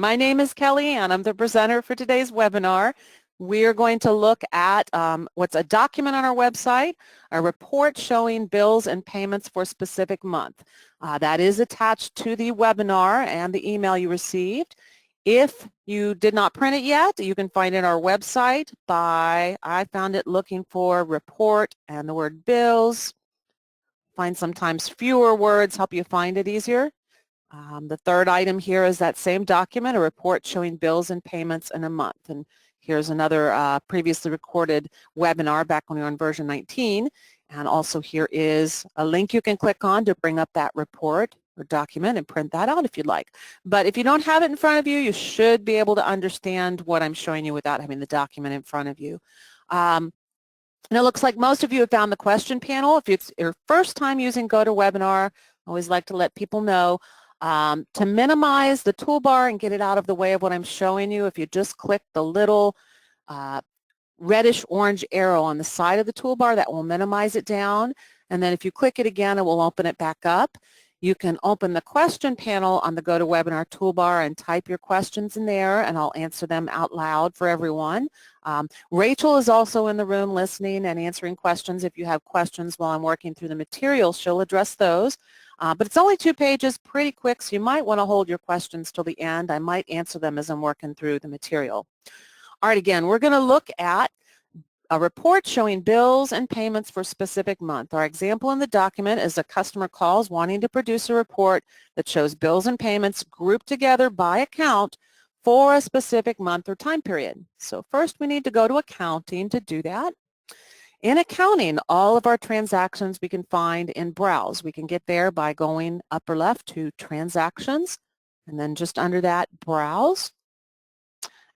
My name is Kelly Ann. I'm the presenter for today's webinar. We're going to look at what's a document on our website, a report showing bills and payments for a specific month. That is attached to the webinar and the email you received. If you did not print it yet, you can find it on our website I found it looking for report and the word bills. Find sometimes fewer words help you find it easier. The third item here is that same document, a report showing bills and payments in a month. And here's another previously recorded webinar back when we were on version 19. And also here is a link you can click on to bring up that report or document and print that out if you'd like. But if you don't have it in front of you, you should be able to understand what I'm showing you without having the document in front of you. And it looks like most of you have found the question panel. If it's your first time using GoToWebinar, I always like to let people know to minimize the toolbar and get it out of the way of what I'm showing you, if you just click the little reddish orange arrow on the side of the toolbar, that will minimize it down. And then if you click it again, it will open it back up. You can open the question panel on the GoToWebinar toolbar and type your questions in there, and I'll answer them out loud for everyone. Rachel is also in the room listening and answering questions. If you have questions while I'm working through the materials, she'll address those. But it's only 2 pages, pretty quick, so you might want to hold your questions till the end. I might answer them as I'm working through the material. All right, again, we're going to look at a report showing bills and payments for a specific month. Our example in the document is a customer calls wanting to produce a report that shows bills and payments grouped together by account for a specific month or time period. So first we need to go to accounting to do that. In accounting, all of our transactions we can find in Browse. We can get there by going upper left to Transactions, and then just under that, Browse.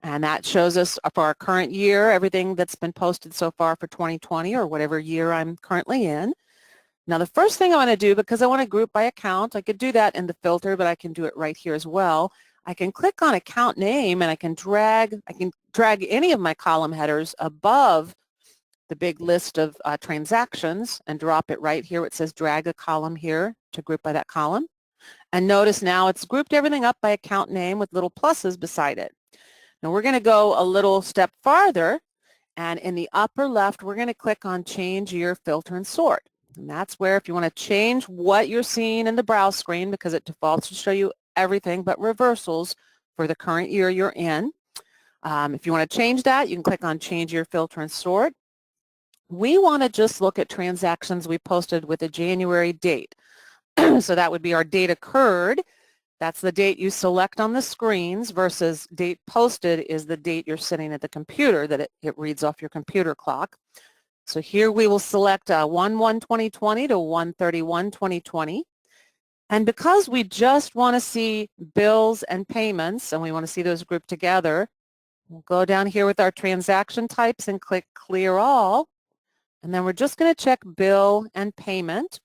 And that shows us for our current year, everything that's been posted so far for 2020 or whatever year I'm currently in. Now the first thing I want to do, because I want to group by account, I could do that in the filter, but I can do it right here as well. I can click on account name and I can drag any of my column headers above the big list of transactions and drop it right here where it says drag a column here to group by that column. And notice now it's grouped everything up by account name with little pluses beside it. Now we're going to go a little step farther, and in the upper left we're going to click on change year, filter, and sort. And that's where if you want to change what you're seeing in the browse screen, because it defaults to show you everything but reversals for the current year you're in. If you want to change that, you can click on change year, filter, and sort. We want to just look at transactions we posted with a January date. So that would be our date occurred. That's the date you select on the screens versus date posted is the date you're sitting at the computer that it reads off your computer clock. So here we will select 1/1/2020 to 1/31/2020. And because we just want to see bills and payments and we want to see those grouped together, we'll go down here with our transaction types and click clear all. And then we're just going to check bill and payment.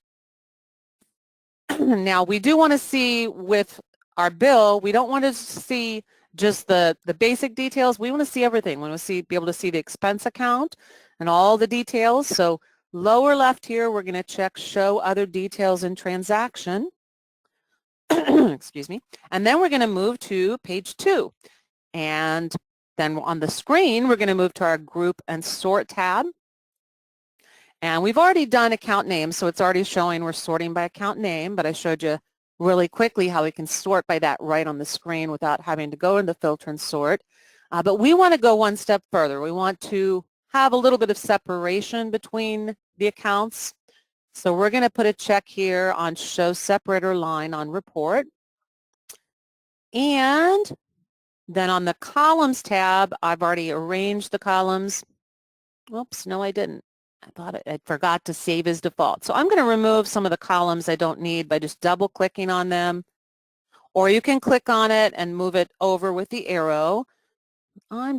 Now we do want to see with our bill, we don't want to see just the basic details. We want to see everything. We want to be able to see the expense account and all the details. So lower left here, we're going to check show other details in transaction. Excuse me. And then we're going to move to page 2. And then on the screen, we're going to move to our group and sort tab. And we've already done account name, so it's already showing we're sorting by account name, but I showed you really quickly how we can sort by that right on the screen without having to go into filter and sort. But we want to go one step further. We want to have a little bit of separation between the accounts. So we're going to put a check here on show separator line on report. And then on the columns tab, I've already arranged the columns. Oops, no, I didn't. I thought I forgot to save as default. So I'm going to remove some of the columns I don't need by just double clicking on them. Or you can click on it and move it over with the arrow. I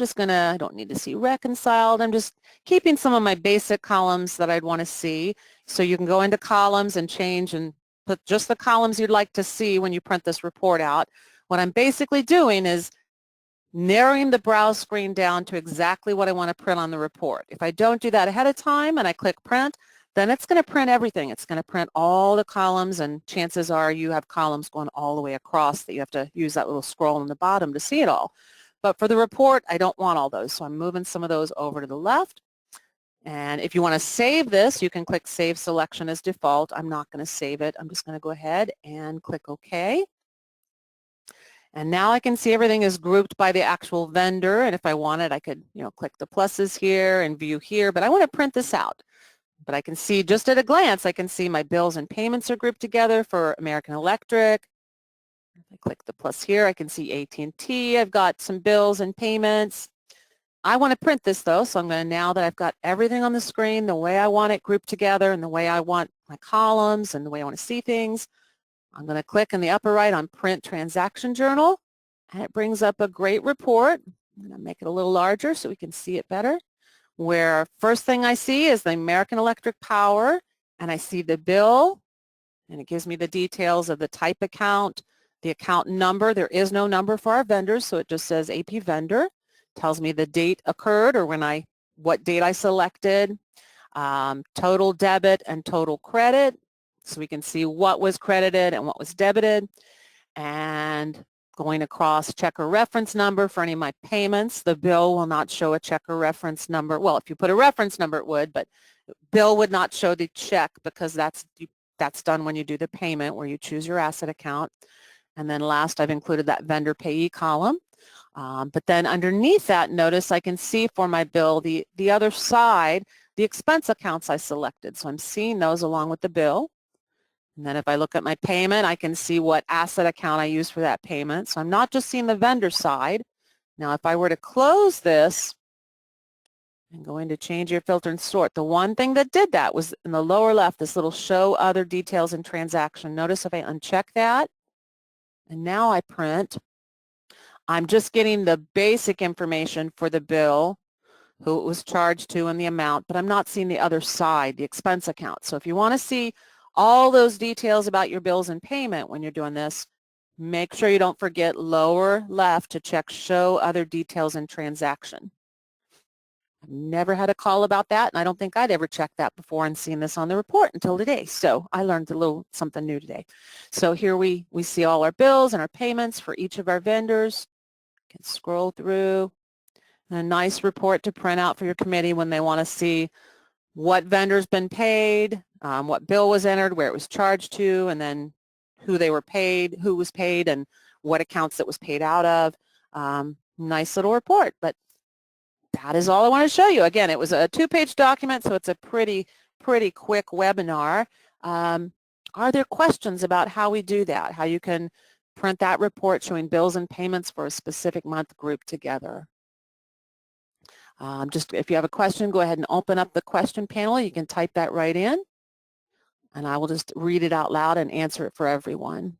don't need to see reconciled. I'm just keeping some of my basic columns that I'd want to see. So you can go into columns and change and put just the columns you'd like to see when you print this report out. What I'm basically doing is narrowing the browse screen down to exactly what I want to print on the report. If I don't do that ahead of time and I click print, then it's going to print everything. It's going to print all the columns, and chances are you have columns going all the way across that you have to use that little scroll on the bottom to see it all. But for the report, I don't want all those, so I'm moving some of those over to the left. And if you want to save this, you can click Save Selection as default. I'm not going to save it. I'm just going to go ahead and click OK. And now I can see everything is grouped by the actual vendor, and if I wanted, I could, click the pluses here and view here, but I want to print this out. But I can see just at a glance, I can see my bills and payments are grouped together for American Electric. If I click the plus here, I can see AT&T. I've got some bills and payments. I want to print this though, so I'm going to, now that I've got everything on the screen the way I want it grouped together and the way I want my columns and the way I want to see things, I'm going to click in the upper right on Print Transaction Journal, and it brings up a great report. I'm going to make it a little larger so we can see it better, where first thing I see is the American Electric Power, and I see the bill, and it gives me the details of the type account, the account number. There is no number for our vendors, so it just says AP vendor. Tells me the date occurred, or what date I selected, total debit and total credit, so we can see what was credited and what was debited, and going across check or reference number for any of my payments. The bill will not show a check or reference number. Well, if you put a reference number, it would, but bill would not show the check because that's done when you do the payment where you choose your asset account. And then last, I've included that vendor payee column. But then underneath that, notice I can see for my bill, the other side, the expense accounts I selected. So I'm seeing those along with the bill. And then if I look at my payment, I can see what asset account I used for that payment. So I'm not just seeing the vendor side. Now, if I were to close this and go into change your filter and sort, the one thing that did that was in the lower left, this little show other details and transaction. Notice if I uncheck that, and now I print, I'm just getting the basic information for the bill, who it was charged to and the amount, but I'm not seeing the other side, the expense account. So if you want to see all those details about your bills and payment when you're doing this, make sure you don't forget lower left to check show other details and transaction. I've never had a call about that, and I don't think I'd ever checked that before and seen this on the report until today. So I learned a little something new today. So here we see all our bills and our payments for each of our vendors. You can scroll through. And a nice report to print out for your committee when they want to see what vendor's been paid, what bill was entered, where it was charged to, and then who they were paid, who was paid, and what accounts it was paid out of. Nice little report, but that is all I want to show you. Again, it was a 2-page document, so it's a pretty quick webinar. Are there questions about how we do that, how you can print that report showing bills and payments for a specific month grouped together? Just if you have a question, go ahead and open up the question panel. You can type that right in, and I will just read it out loud and answer it for everyone.